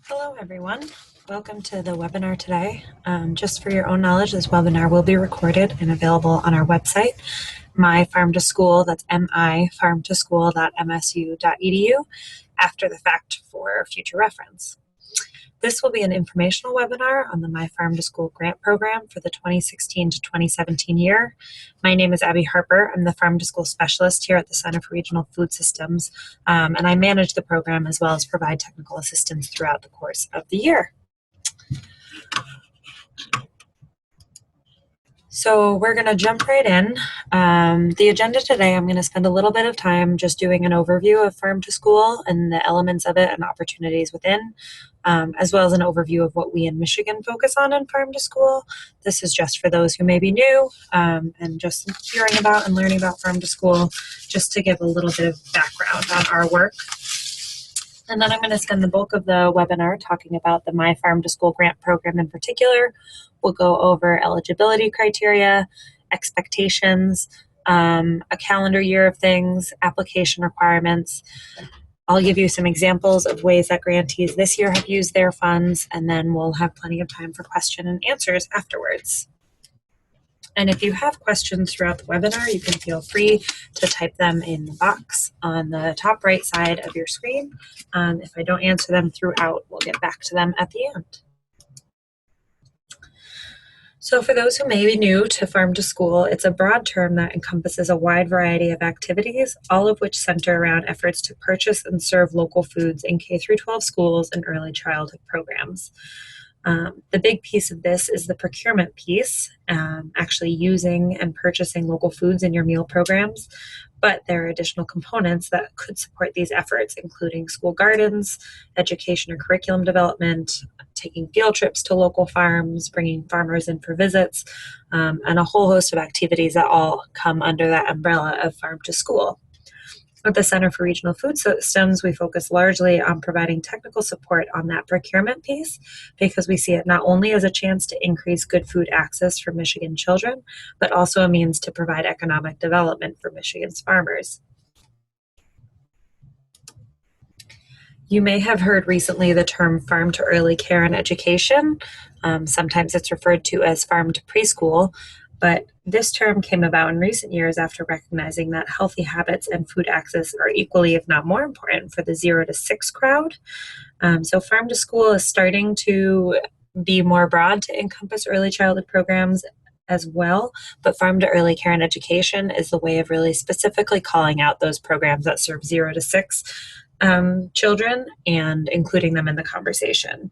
Hello, everyone. Welcome to the webinar today. Just for your own knowledge, this webinar will be recorded and available on our website, My Farm to School, that's mifarmtoschool.msu.edu, after the fact for future reference. This will be an informational webinar on the My Farm to School grant program for the 2016 to 2017 year. My name is Abby Harper. I'm the Farm to School specialist here at the Center for Regional Food Systems, and I manage the program as well as provide technical assistance throughout the course of the year. So we're going to jump right in. The agenda today, I'm going to spend a little bit of time just doing an overview of Farm to School and the elements of it and opportunities within, as well as an overview of what we in Michigan focus on in Farm to School. This is just for those who may be new and just hearing about and learning about Farm to School, just to give a little bit of background on our work. And then I'm going to spend the bulk of the webinar talking about the My Farm to School grant program in particular. We'll go over eligibility criteria, expectations, a calendar year of things, application requirements. I'll give you some examples of ways that grantees this year have used their funds, and then we'll have plenty of time for question and answers afterwards. And if you have questions throughout the webinar, you can feel free to type them in the box on the top right side of your screen. If I don't answer them throughout, we'll get back to them at the end. So for those who may be new to Farm to School, it's a broad term that encompasses a wide variety of activities, all of which center around efforts to purchase and serve local foods in K-12 schools and early childhood programs. The big piece of this is the procurement piece, actually using and purchasing local foods in your meal programs. But there are additional components that could support these efforts, including school gardens, education or curriculum development, taking field trips to local farms, bringing farmers in for visits, and a whole host of activities that all come under that umbrella of Farm to School. At the Center for Regional Food Systems, we focus largely on providing technical support on that procurement piece because we see it not only as a chance to increase good food access for Michigan children, but also a means to provide economic development for Michigan's farmers. You may have heard recently the term farm to early care and education. Sometimes it's referred to as farm to preschool. But this term came about in recent years after recognizing that healthy habits and food access are equally, if not more important, for the 0 to 6 crowd. So Farm to School is starting to be more broad to encompass early childhood programs as well, but Farm to Early Care and Education is the way of really specifically calling out those programs that serve 0 to 6 children and including them in the conversation.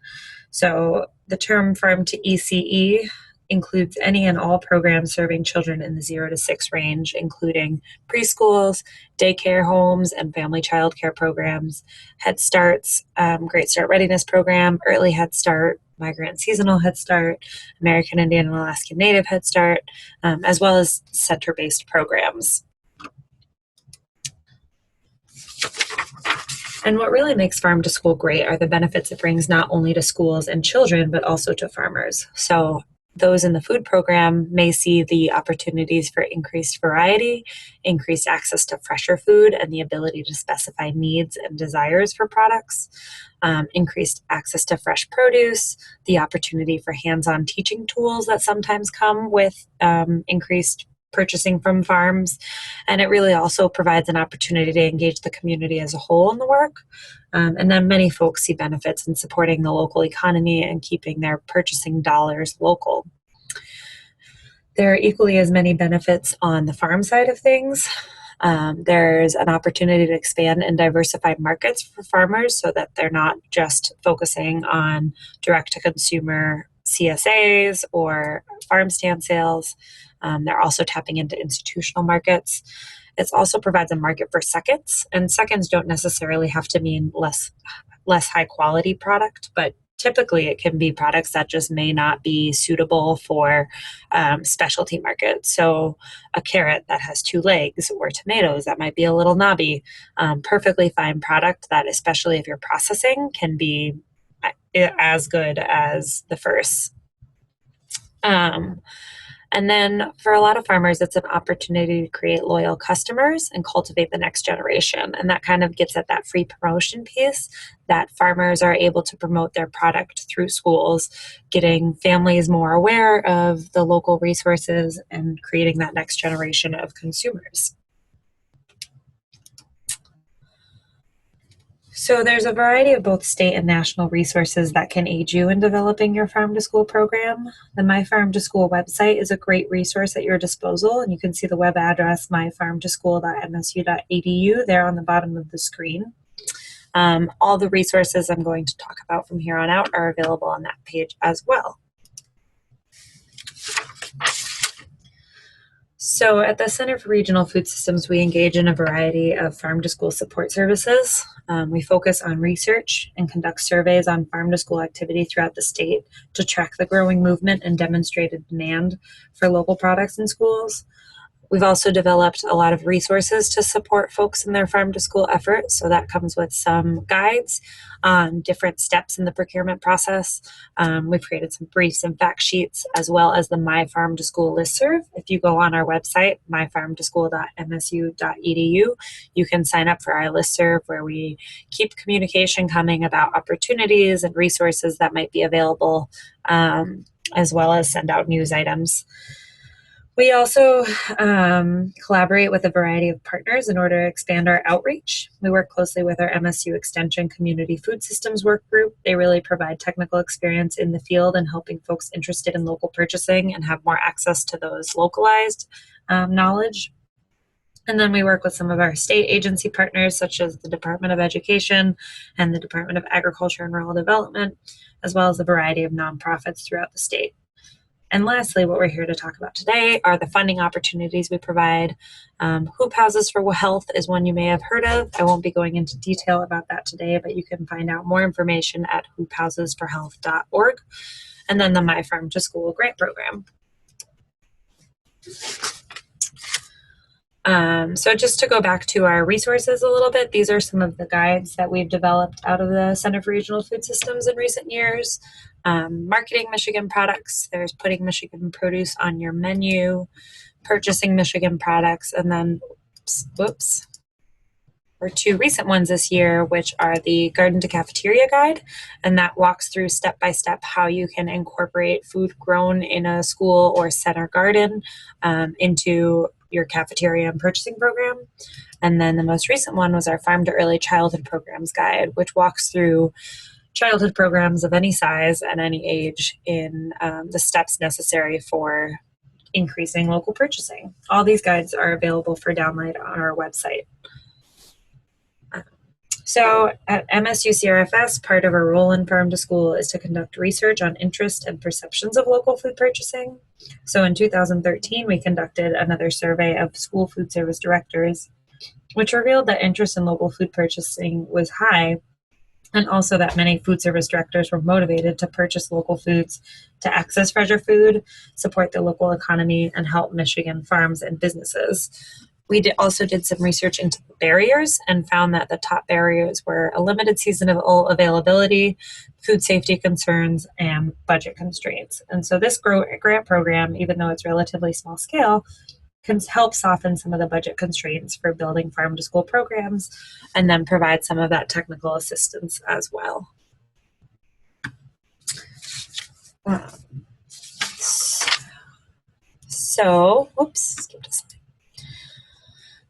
So the term Farm to ECE includes any and all programs serving children in the 0 to 6 range, including preschools, daycare homes, and family child care programs, Head Starts, Great Start Readiness Program, Early Head Start, Migrant and Seasonal Head Start, American Indian and Alaskan Native Head Start, as well as center-based programs. And what really makes Farm to School great are the benefits it brings not only to schools and children, but also to farmers. So those in the food program may see the opportunities for increased variety, increased access to fresher food, and the ability to specify needs and desires for products, increased access to fresh produce, the opportunity for hands-on teaching tools that sometimes come with increased purchasing from farms, and it really also provides an opportunity to engage the community as a whole in the work. And then many folks see benefits in supporting the local economy and keeping their purchasing dollars local. There are equally as many benefits on the farm side of things. There's an opportunity to expand and diversify markets for farmers so that they're not just focusing on direct-to-consumer CSAs or farm stand sales. They're also tapping into institutional markets. It also provides a market for seconds, and seconds don't necessarily have to mean less high quality product, but typically it can be products that just may not be suitable for specialty markets. So a carrot that has 2 legs or tomatoes that might be a little knobby, perfectly fine product that, especially if you're processing, can be as good as the first. And then for a lot of farmers, it's an opportunity to create loyal customers and cultivate the next generation. And that kind of gets at that free promotion piece, that farmers are able to promote their product through schools, getting families more aware of the local resources and creating that next generation of consumers. So there's a variety of both state and national resources that can aid you in developing your farm to school program. The My Farm to School website is a great resource at your disposal, and you can see the web address myfarmtoschool.msu.edu there on the bottom of the screen. All the resources I'm going to talk about from here on out are available on that page as well. So at the Center for Regional Food Systems, we engage in a variety of farm-to-school support services. We focus on research and conduct surveys on farm-to-school activity throughout the state to track the growing movement and demonstrated demand for local products in schools. We've also developed a lot of resources to support folks in their farm-to-school effort. So that comes with some guides on different steps in the procurement process. We've created some briefs and fact sheets, as well as the My Farm to School listserv. If you go on our website, myfarmtoschool.msu.edu, you can sign up for our listserv, where we keep communication coming about opportunities and resources that might be available, as well as send out news items. We also collaborate with a variety of partners in order to expand our outreach. We work closely with our MSU Extension Community Food Systems Work Group. They really provide technical experience in the field and helping folks interested in local purchasing and have more access to those localized knowledge. And then we work with some of our state agency partners, such as the Department of Education and the Department of Agriculture and Rural Development, as well as a variety of nonprofits throughout the state. And lastly, what we're here to talk about today are the funding opportunities we provide. Hoop Houses for Health is one you may have heard of. I won't be going into detail about that today, but you can find out more information at hoophousesforhealth.org. And then the My Farm to School grant program. So just to go back to our resources a little bit, these are some of the guides that we've developed out of the Center for Regional Food Systems in recent years. Marketing Michigan products, there's putting Michigan produce on your menu, purchasing Michigan products, and then, or two recent ones this year, which are the Garden to Cafeteria guide, and that walks through step-by-step how you can incorporate food grown in a school or center garden into your cafeteria and purchasing program. And then the most recent one was our Farm to Early Childhood Programs guide, which walks through childhood programs of any size and any age in the steps necessary for increasing local purchasing. All these guides are available for download on our website. So at MSU CRFS, part of our role in Farm to School is to conduct research on interest and perceptions of local food purchasing. So in 2013, we conducted another survey of school food service directors, which revealed that interest in local food purchasing was high, and also that many food service directors were motivated to purchase local foods to access fresher food, support the local economy, and help Michigan farms and businesses. We also did some research into barriers and found that the top barriers were a limited seasonal availability, food safety concerns, and budget constraints. And so this grant program, even though it's relatively small scale, can help soften some of the budget constraints for building farm to school programs, and then provide some of that technical assistance as well. Skipped a slide.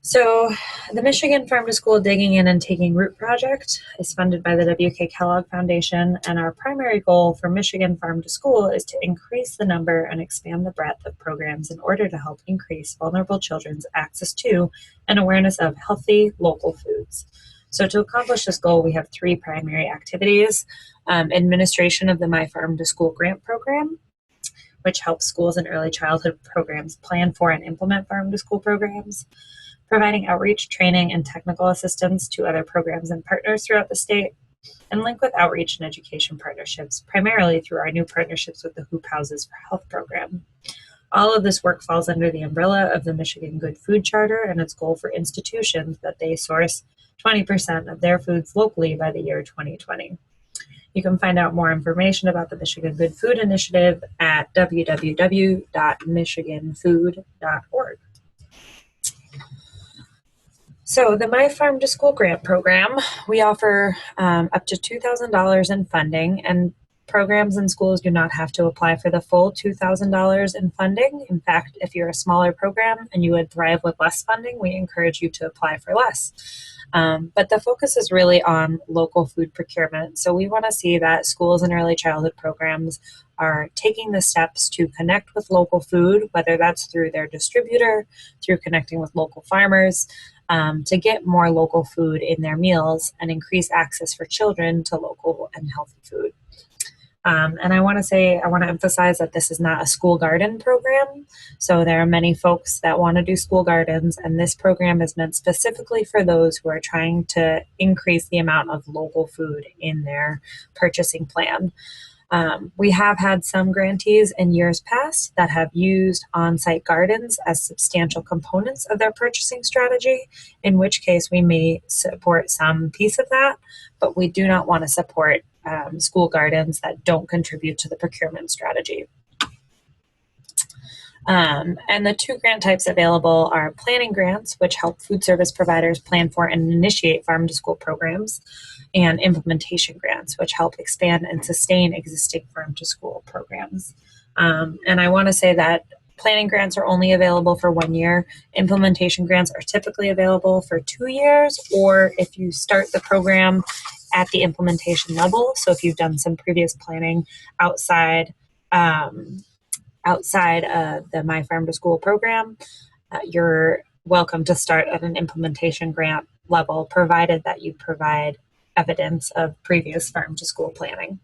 So the Michigan Farm to School Digging In and Taking Root project is funded by the W.K. Kellogg Foundation, and our primary goal for Michigan Farm to School is to increase the number and expand the breadth of programs in order to help increase vulnerable children's access to and awareness of healthy local foods. So to accomplish this goal, we have three primary activities: administration of the My Farm to School grant program, which helps schools and early childhood programs plan for and implement farm to school programs; providing outreach, training, and technical assistance to other programs and partners throughout the state; and link with outreach and education partnerships, primarily through our new partnerships with the Hoop Houses for Health program. All of this work falls under the umbrella of the Michigan Good Food Charter and its goal for institutions that they source 20% of their foods locally by the year 2020. You can find out more information about the Michigan Good Food Initiative at www.michiganfood.org. So the My Farm to School grant program, we offer up to $2,000 in funding, and programs and schools do not have to apply for the full $2,000 in funding. In fact, if you're a smaller program and you would thrive with less funding, we encourage you to apply for less. But the focus is really on local food procurement. So we want to see that schools and early childhood programs are taking the steps to connect with local food, whether that's through their distributor, through connecting with local farmers, to get more local food in their meals and increase access for children to local and healthy food. And I want to emphasize that this is not a school garden program. So there are many folks that want to do school gardens, and this program is meant specifically for those who are trying to increase the amount of local food in their purchasing plan. We have had some grantees in years past that have used on-site gardens as substantial components of their purchasing strategy, in which case we may support some piece of that, but we do not want to support school gardens that don't contribute to the procurement strategy. And the two grant types available are planning grants, which help food service providers plan for and initiate farm to school programs, and implementation grants, which help expand and sustain existing farm to school programs. And I want to say that planning grants are only available for 1 year. Implementation grants are typically available for 2 years, or if you start the program at the implementation level. So if you've done some previous planning outside of the My Farm to School program, you're welcome to start at an implementation grant level, provided that you provide evidence of previous farm to school planning.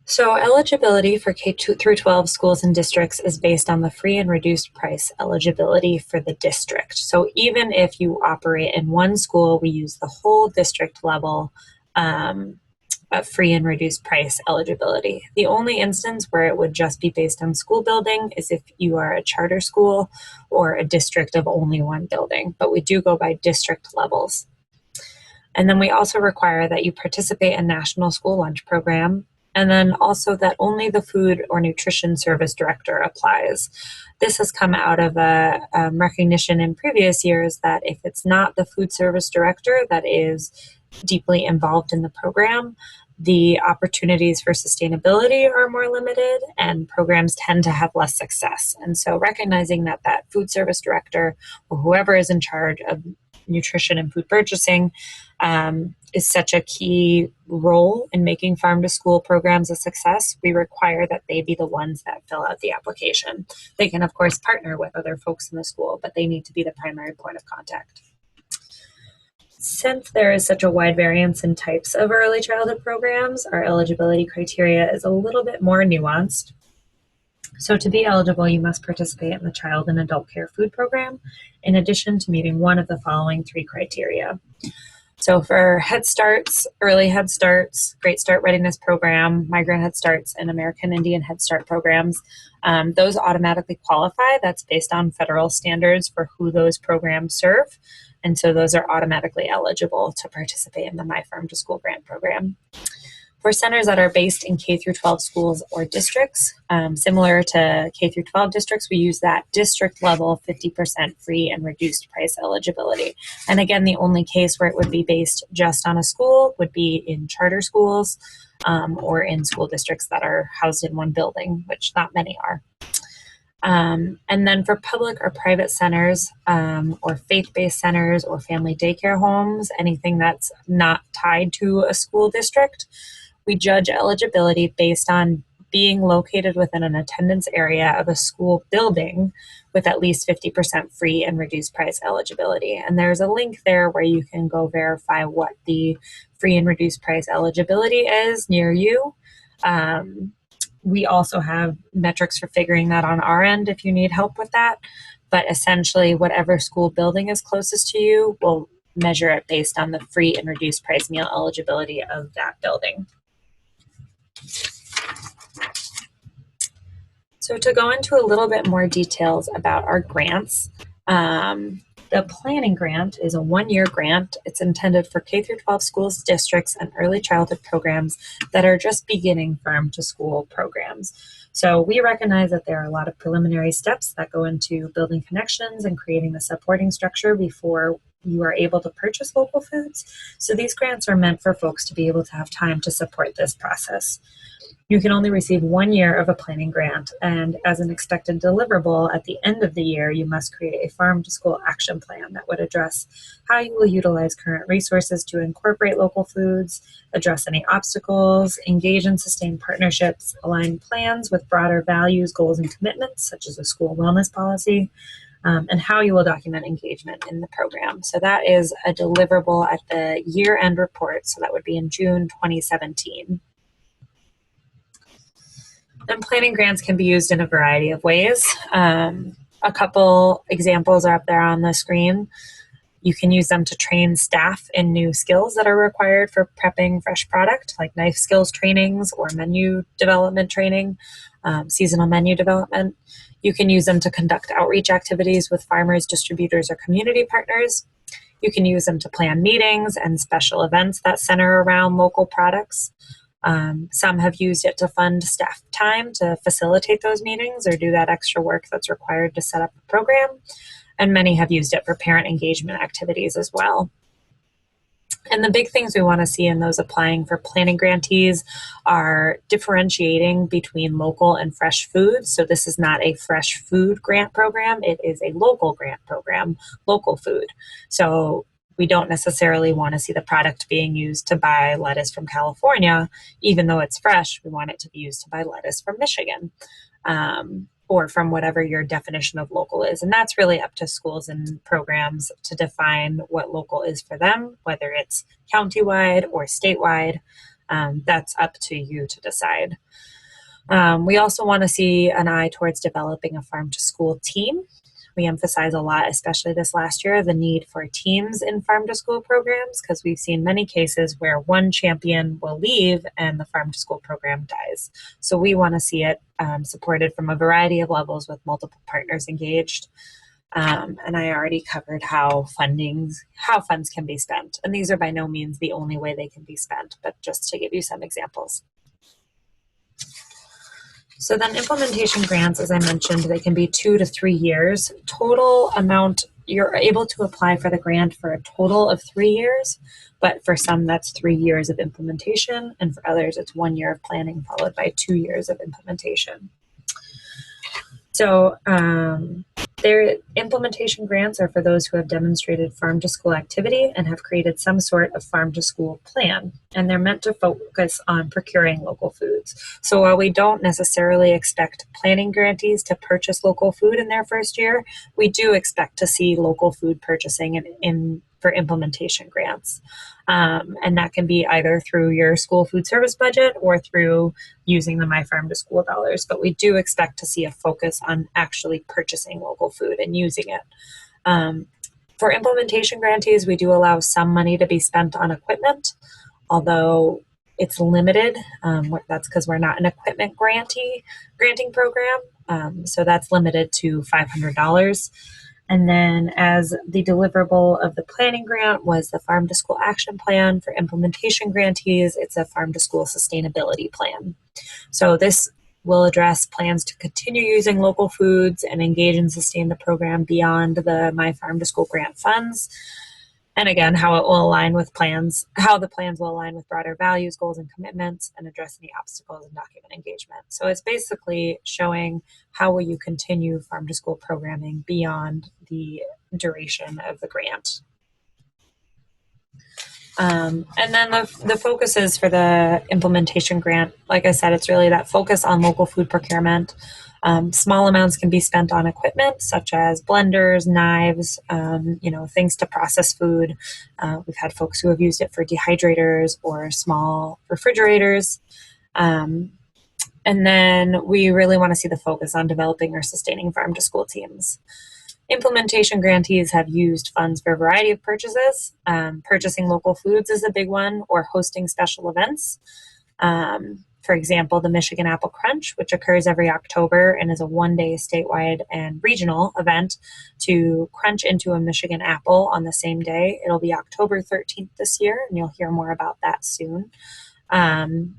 So eligibility for K through 12 schools and districts is based on the free and reduced price eligibility for the district. So even if you operate in one school, we use the whole district level free and reduced price eligibility. The only instance where it would just be based on school building is if you are a charter school or a district of only one building, but we do go by district levels. And then we also require that you participate in National School Lunch Program, and then also that only the food or nutrition service director applies. This has come out of a recognition in previous years that if it's not the food service director that is deeply involved in the program, the opportunities for sustainability are more limited and programs tend to have less success. And so recognizing that that food service director or whoever is in charge of nutrition and food purchasing is such a key role in making farm to school programs a success, we require that they be the ones that fill out the application. They can, of course, partner with other folks in the school, but they need to be the primary point of contact. Since there is such a wide variance in types of early childhood programs, our eligibility criteria is a little bit more nuanced. So to be eligible, you must participate in the Child and Adult Care Food Program, in addition to meeting one of the following 3 criteria. So for Head Starts, Early Head Starts, Great Start Readiness Program, Migrant Head Starts, and American Indian Head Start programs, those automatically qualify. That's based on federal standards for who those programs serve. And so those are automatically eligible to participate in the My Farm to School grant program. For centers that are based in K through 12 schools or districts, similar to K through 12 districts, we use that district level 50% free and reduced price eligibility. And again, the only case where it would be based just on a school would be in charter schools or in school districts that are housed in one building, which not many are. And then for public or private centers or faith-based centers or family daycare homes, anything that's not tied to a school district, we judge eligibility based on being located within an attendance area of a school building with at least 50% free and reduced price eligibility. And there's a link there where you can go verify what the free and reduced price eligibility is near you. We also have metrics for figuring that on our end if you need help with that. But essentially, whatever school building is closest to you, we'll measure it based on the free and reduced price meal eligibility of that building. So to go into a little bit more details about our grants, The planning grant is a one-year grant. It's intended for K through 12 schools, districts, and early childhood programs that are just beginning farm to school programs. So we recognize that there are a lot of preliminary steps that go into building connections and creating the supporting structure before you are able to purchase local foods. So these grants are meant for folks to be able to have time to support this process. You can only receive 1 year of a planning grant, and as an expected deliverable at the end of the year, you must create a farm to school action plan that would address how you will utilize current resources to incorporate local foods, address any obstacles, engage and sustain partnerships, align plans with broader values, goals, and commitments, such as a school wellness policy, and how you will document engagement in the program. So that is a deliverable at the year-end report, so that would be in June 2017. And planning grants can be used in a variety of ways. A couple examples are up there on the screen. You can use them to train staff in new skills that are required for prepping fresh product, like knife skills trainings or menu development training, seasonal menu development. You can use them to conduct outreach activities with farmers, distributors, or community partners. You can use them to plan meetings and special events that center around local products. Some have used it to fund staff time to facilitate those meetings or do that extra work that's required to set up a program. And many have used it for parent engagement activities as well. And the big things we want to see in those applying for planning grantees are differentiating between local and fresh foods. So this is not a fresh food grant program. It is a local grant program, local food. So we don't necessarily want to see the product being used to buy lettuce from California. Even though it's fresh, we want it to be used to buy lettuce from Michigan, or from whatever your definition of local is. And that's really up to schools and programs to define what local is for them, whether it's countywide or statewide. That's up to you to decide. We also want to see an eye towards developing a farm to school team. We emphasize a lot, especially this last year, the need for teams in farm to school programs, because we've seen many cases where one champion will leave and the farm to school program dies. So we want to see it supported from a variety of levels with multiple partners engaged. And I already covered how funds can be spent. And these are by no means the only way they can be spent, but just to give you some examples. So then implementation grants, as I mentioned, they can be 2 to 3 years. Total amount, you're able to apply for the grant for a total of 3 years, but for some that's 3 years of implementation, and for others it's 1 year of planning followed by 2 years of implementation. So their implementation grants are for those who have demonstrated farm to school activity and have created some sort of farm to school plan. And they're meant to focus on procuring local foods. So while we don't necessarily expect planning grantees to purchase local food in their first year, we do expect to see local food purchasing for implementation grants. And that can be either through your school food service budget or through using the My Farm to School dollars. But we do expect to see a focus on actually purchasing local food and using it. For implementation grantees, we do allow some money to be spent on equipment, although it's limited. That's because we're not an equipment granting program. So that's limited to $500. And then as the deliverable of the planning grant was the Farm to School Action Plan. For implementation grantees, it's a Farm to School Sustainability Plan. So this will address plans to continue using local foods and engage and sustain the program beyond the My Farm to School grant funds. And again, how the plans will align with broader values, goals, and commitments, and address any obstacles and document engagement. So it's basically showing how will you continue farm to school programming beyond the duration of the grant. And then the focuses for the implementation grant, like I said, it's really that focus on local food procurement. Small amounts can be spent on equipment such as blenders, knives, things to process food. We've had folks who have used it for dehydrators or small refrigerators. And then we really want to see the focus on developing or sustaining farm to school teams. Implementation grantees have used funds for a variety of purchases. Purchasing local foods is a big one, or hosting special events. For example, the Michigan Apple Crunch, which occurs every October and is a one-day statewide and regional event to crunch into a Michigan apple on the same day. It'll be October 13th this year, and you'll hear more about that soon. And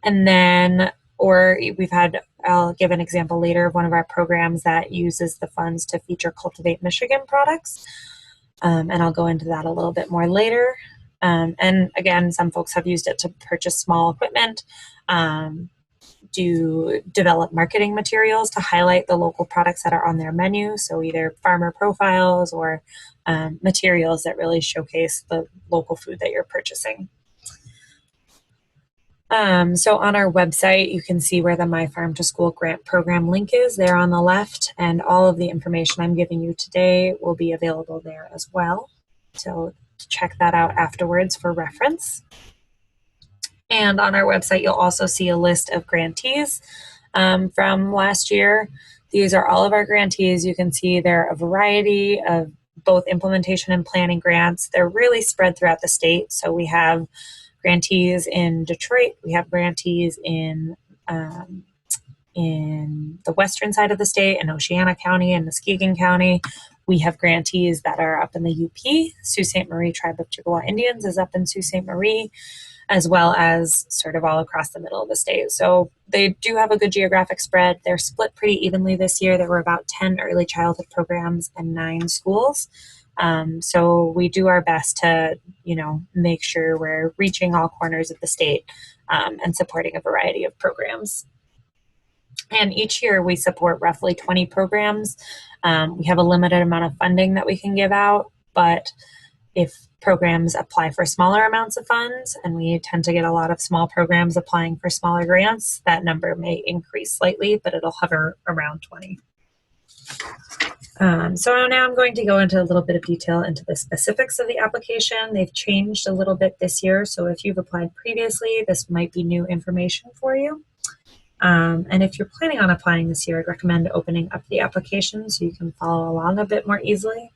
then, or we've had, I'll give an example later of one of our programs that uses the funds to feature Cultivate Michigan products. And I'll go into that a little bit more later. And again, some folks have used it to purchase small equipment, do develop marketing materials to highlight the local products that are on their menu. So either farmer profiles or materials that really showcase the local food that you're purchasing. So on our website, you can see where the My Farm to School grant program link is there on the left, and all of the information I'm giving you today will be available there as well. So check that out afterwards for reference. And on our website, you'll also see a list of grantees from last year. These are all of our grantees. You can see they're a variety of both implementation and planning grants. They're really spread throughout the state. So we have grantees in Detroit. We have grantees in the western side of the state, in Oceana County and Muskegon County. We have grantees that are up in the UP. Sault Ste. Marie Tribe of Chippewa Indians is up in Sault Ste. Marie, as well as sort of all across the middle of the state. So they do have a good geographic spread. They're split pretty evenly this year. There were about 10 early childhood programs and 9 schools. So we do our best to, make sure we're reaching all corners of the state and supporting a variety of programs. And each year we support roughly 20 programs. We have a limited amount of funding that we can give out, but if programs apply for smaller amounts of funds, and we tend to get a lot of small programs applying for smaller grants, that number may increase slightly, but it'll hover around 20. So now I'm going to go into a little bit of detail into the specifics of the application. They've changed a little bit this year, so if you've applied previously, this might be new information for you. And if you're planning on applying this year, I'd recommend opening up the application so you can follow along a bit more easily.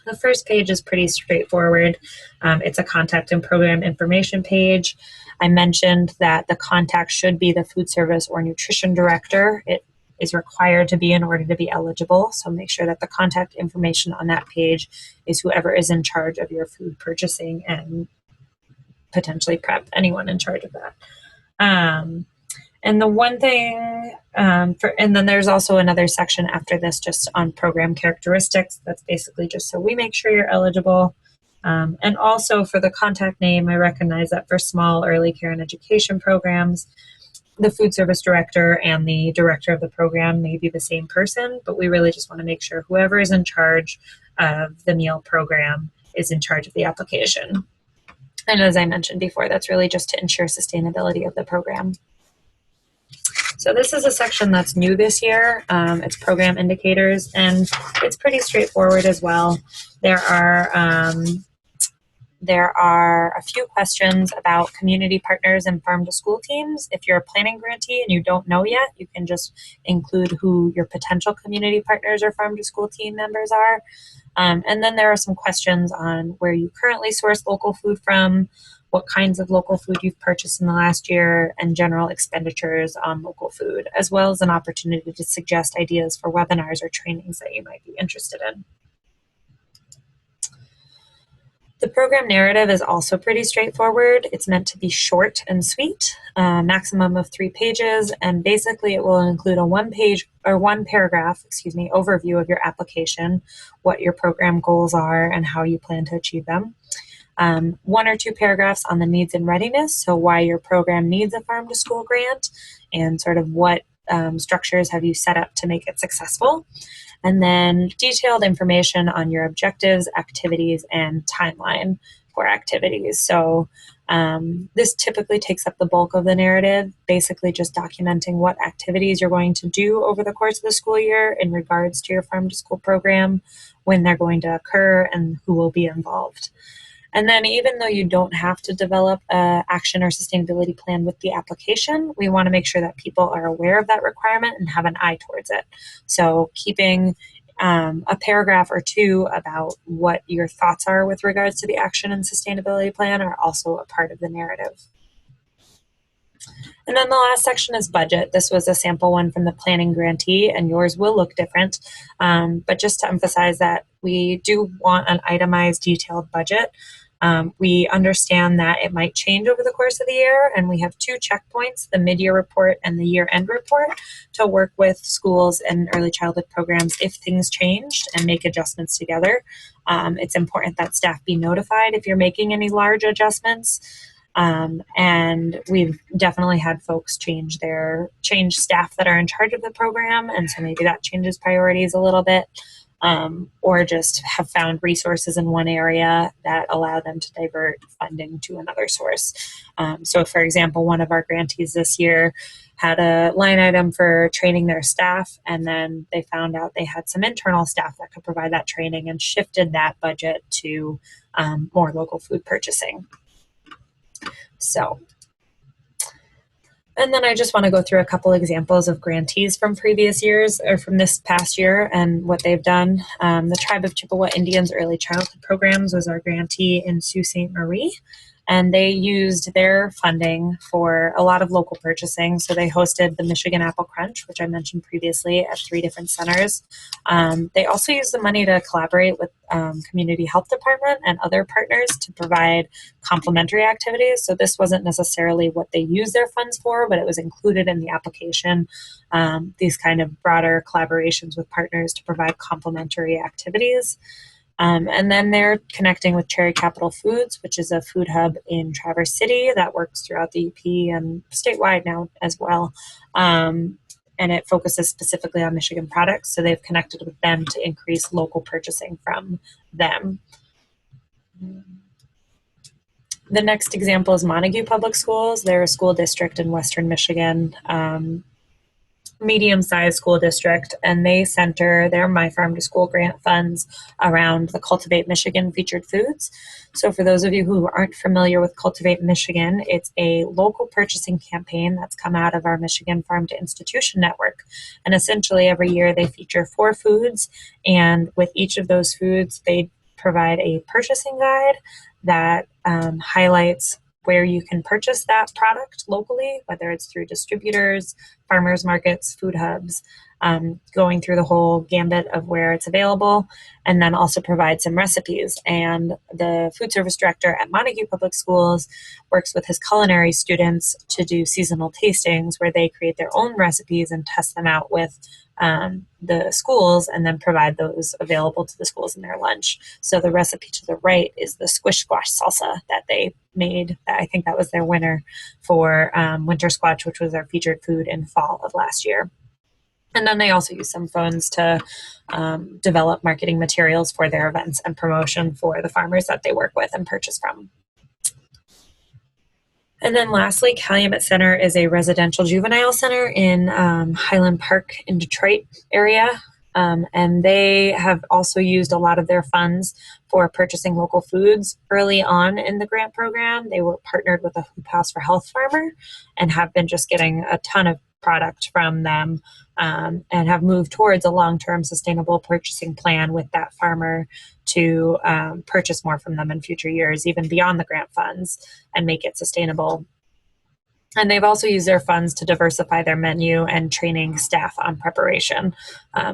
The first page is pretty straightforward. It's a contact and program information page. I mentioned that the contact should be the food service or nutrition director. It is required to be in order to be eligible. So make sure that the contact information on that page is whoever is in charge of your food purchasing and potentially prep, anyone in charge of that. And the one thing, and then there's also another section after this just on program characteristics. That's basically just so we make sure you're eligible. And also for the contact name, I recognize that for small early care and education programs, the food service director and the director of the program may be the same person, but we really just want to make sure whoever is in charge of the meal program is in charge of the application. And as I mentioned before, that's really just to ensure sustainability of the program. So this is a section that's new this year. It's program indicators, and it's pretty straightforward as well. There are a few questions about community partners and farm to school teams. If you're a planning grantee and you don't know yet, you can just include who your potential community partners or farm to school team members are. And then there are some questions on where you currently source local food from, what kinds of local food you've purchased in the last year, and general expenditures on local food, as well as an opportunity to suggest ideas for webinars or trainings that you might be interested in. The program narrative is also pretty straightforward. It's meant to be short and sweet, maximum of 3 pages, and basically it will include a one paragraph overview of your application, what your program goals are, and how you plan to achieve them. 1 or 2 paragraphs on the needs and readiness, so why your program needs a farm to school grant, and sort of what structures have you set up to make it successful. And then detailed information on your objectives, activities, and timeline for activities. So this typically takes up the bulk of the narrative, basically just documenting what activities you're going to do over the course of the school year in regards to your farm to school program, when they're going to occur, and who will be involved. And then even though you don't have to develop an action or sustainability plan with the application, we want to make sure that people are aware of that requirement and have an eye towards it. So keeping a paragraph or 2 about what your thoughts are with regards to the action and sustainability plan are also a part of the narrative. And then the last section is budget. This was a sample one from the planning grantee, and yours will look different. But just to emphasize that we do want an itemized, detailed budget. We understand that it might change over the course of the year, and we have two checkpoints, the mid-year report and the year-end report, to work with schools and early childhood programs if things changed and make adjustments together. It's important that staff be notified if you're making any large adjustments. And we've definitely had folks change staff that are in charge of the program, and so maybe that changes priorities a little bit. Or just have found resources in one area that allow them to divert funding to another source. So, for example, one of our grantees this year had a line item for training their staff, and then they found out they had some internal staff that could provide that training and shifted that budget to more local food purchasing. So, and then I just want to go through a couple examples of grantees from previous years or from this past year and what they've done. The Tribe of Chippewa Indians Early Childhood Programs was our grantee in Sault Ste. Marie, and they used their funding for a lot of local purchasing. So they hosted the Michigan Apple Crunch, which I mentioned previously, at 3 different centers. They also used the money to collaborate with Community Health Department and other partners to provide complementary activities. So this wasn't necessarily what they used their funds for, but it was included in the application. These kind of broader collaborations with partners to provide complementary activities. And then they're connecting with Cherry Capital Foods, which is a food hub in Traverse City that works throughout the UP and statewide now as well. And it focuses specifically on Michigan products. So they've connected with them to increase local purchasing from them. The next example is Montague Public Schools. They're a school district in Western Michigan, medium-sized school district, and they center their My Farm to School grant funds around the Cultivate Michigan featured foods. So for those of you who aren't familiar with Cultivate Michigan, it's a local purchasing campaign that's come out of our Michigan Farm to Institution network. And essentially every year they feature 4 foods, and with each of those foods they provide a purchasing guide that highlights where you can purchase that product locally, whether it's through distributors, farmers markets, food hubs, going through the whole gambit of where it's available, and then also provide some recipes. And the food service director at Montague Public Schools works with his culinary students to do seasonal tastings where they create their own recipes and test them out with the schools, and then provide those available to the schools in their lunch. So the recipe to the right is the squish squash salsa that they made. I think that was their winner for winter squash, which was our featured food in fall of last year. And then they also use some funds to develop marketing materials for their events and promotion for the farmers that they work with and purchase from. And then lastly, Calumet Center is a residential juvenile center in Highland Park in Detroit area. And they have also used a lot of their funds for purchasing local foods. Early on in the grant program, they were partnered with a Hoop House for Health farmer and have been just getting a ton of product from them, and have moved towards a long-term sustainable purchasing plan with that farmer to purchase more from them in future years, even beyond the grant funds, and make it sustainable. And they've also used their funds to diversify their menu and training staff on preparation.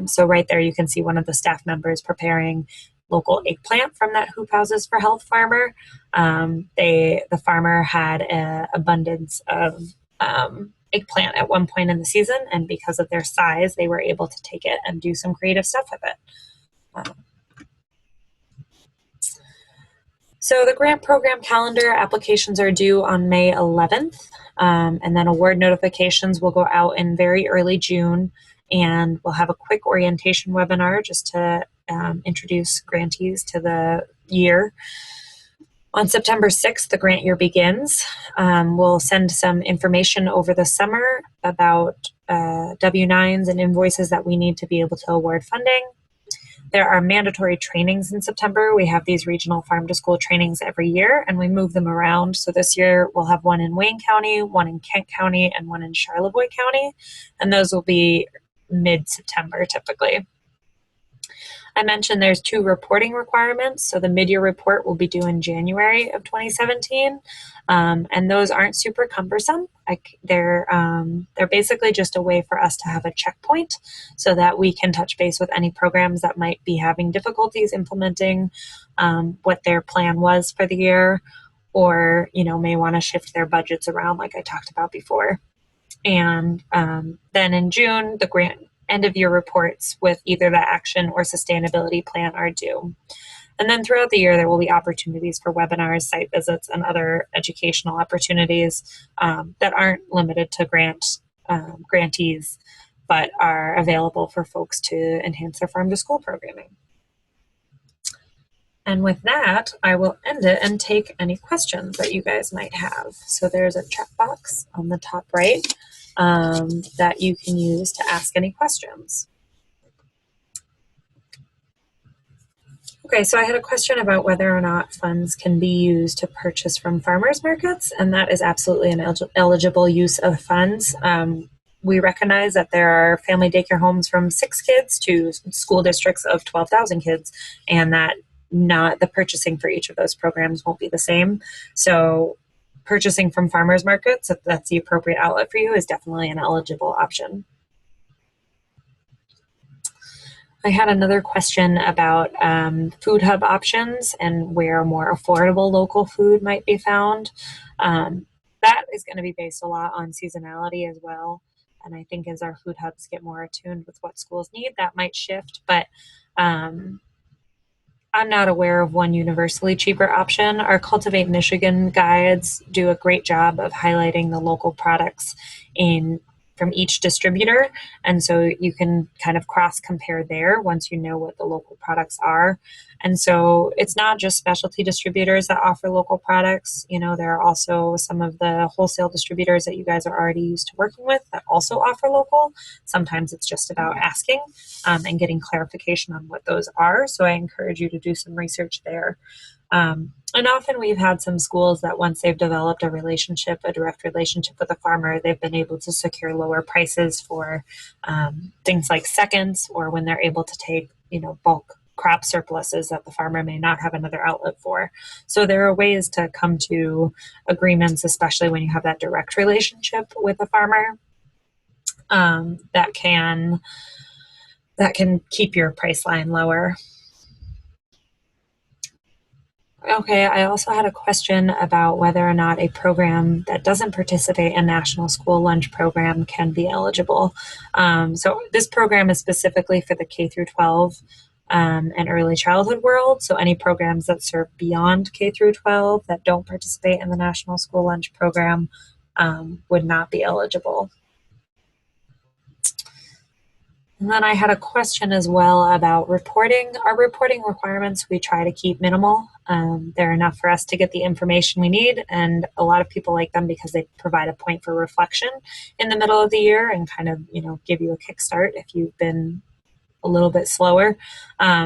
So right there you can see one of the staff members preparing local eggplant from that Hoop Houses for Health farmer. The farmer had an abundance of eggplant at one point in the season, and because of their size, they were able to take it and do some creative stuff with it. So the grant program calendar applications are due on May 11th, and then award notifications will go out in very early June, and we'll have a quick orientation webinar just to introduce grantees to the year. On September 6th, the grant year begins. We'll send some information over the summer about W-9s and invoices that we need to be able to award funding. There are mandatory trainings in September. We have these regional farm to school trainings every year, and we move them around. So this year we'll have one in Wayne County, one in Kent County, and one in Charlevoix County. And those will be mid-September typically. I mentioned there's 2 reporting requirements. So the mid-year report will be due in January of 2017, and those aren't super cumbersome. They're basically just a way for us to have a checkpoint so that we can touch base with any programs that might be having difficulties implementing what their plan was for the year, or may want to shift their budgets around, like I talked about before. And then in June, the grant end of year reports with either the action or sustainability plan are due. And then throughout the year, there will be opportunities for webinars, site visits, and other educational opportunities that aren't limited to grantees, but are available for folks to enhance their farm to school programming. And with that, I will end it and take any questions that you guys might have. So there's a chat box on the top right that you can use to ask any questions. Okay, so I had a question about whether or not funds can be used to purchase from farmers markets, and that is absolutely an eligible use of funds. We recognize that there are family daycare homes from 6 kids to school districts of 12,000 kids, and that not the purchasing for each of those programs won't be the same. So purchasing from farmers markets, if that's the appropriate outlet for you, is definitely an eligible option. I had another question about food hub options and where more affordable local food might be found. That is going to be based a lot on seasonality as well. And I think as our food hubs get more attuned with what schools need, that might shift. But I'm not aware of one universally cheaper option. Our Cultivate Michigan guides do a great job of highlighting the local products from each distributor. And so you can kind of cross compare there once you know what the local products are. And so it's not just specialty distributors that offer local products. There are also some of the wholesale distributors that you guys are already used to working with that also offer local. Sometimes it's just about asking and getting clarification on what those are. So I encourage you to do some research there. And often we've had some schools that once they've developed a direct relationship with a farmer, they've been able to secure lower prices for things like seconds, or when they're able to take, bulk crop surpluses that the farmer may not have another outlet for. So there are ways to come to agreements, especially when you have that direct relationship with a farmer, that can keep your price line lower. Okay, I also had a question about whether or not a program that doesn't participate in National School Lunch Program can be eligible. So this program is specifically for the K through 12 and early childhood world. So any programs that serve beyond K through 12 that don't participate in the National School Lunch Program would not be eligible. And then I had a question as well about reporting. Our reporting requirements, we try to keep minimal. They're enough for us to get the information we need, and a lot of people like them because they provide a point for reflection in the middle of the year and kind of, give you a kickstart if you've been a little bit slower.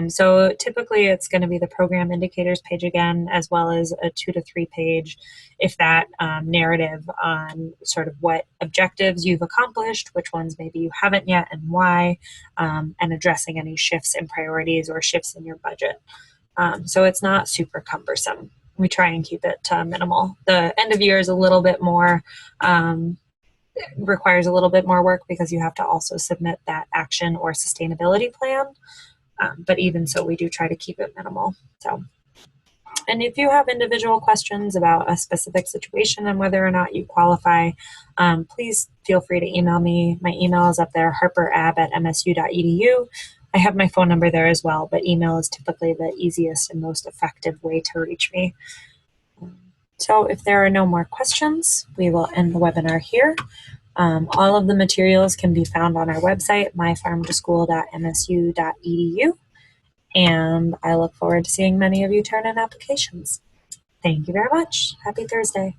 So typically it's going to be the program indicators page again, as well as a 2 to 3 page, if that, narrative on sort of what objectives you've accomplished, which ones maybe you haven't yet and why, and addressing any shifts in priorities or shifts in your budget. So it's not super cumbersome. We try and keep it minimal. The end of year is a little bit more, requires a little bit more work because you have to also submit that action or sustainability plan. But even so, we do try to keep it minimal. So, and if you have individual questions about a specific situation and whether or not you qualify, please feel free to email me. My email is up there, harperab@msu.edu. I have my phone number there as well, but email is typically the easiest and most effective way to reach me. So if there are no more questions, we will end the webinar here. All of the materials can be found on our website, myfarmtoschool.msu.edu, and I look forward to seeing many of you turn in applications. Thank you very much. Happy Thursday.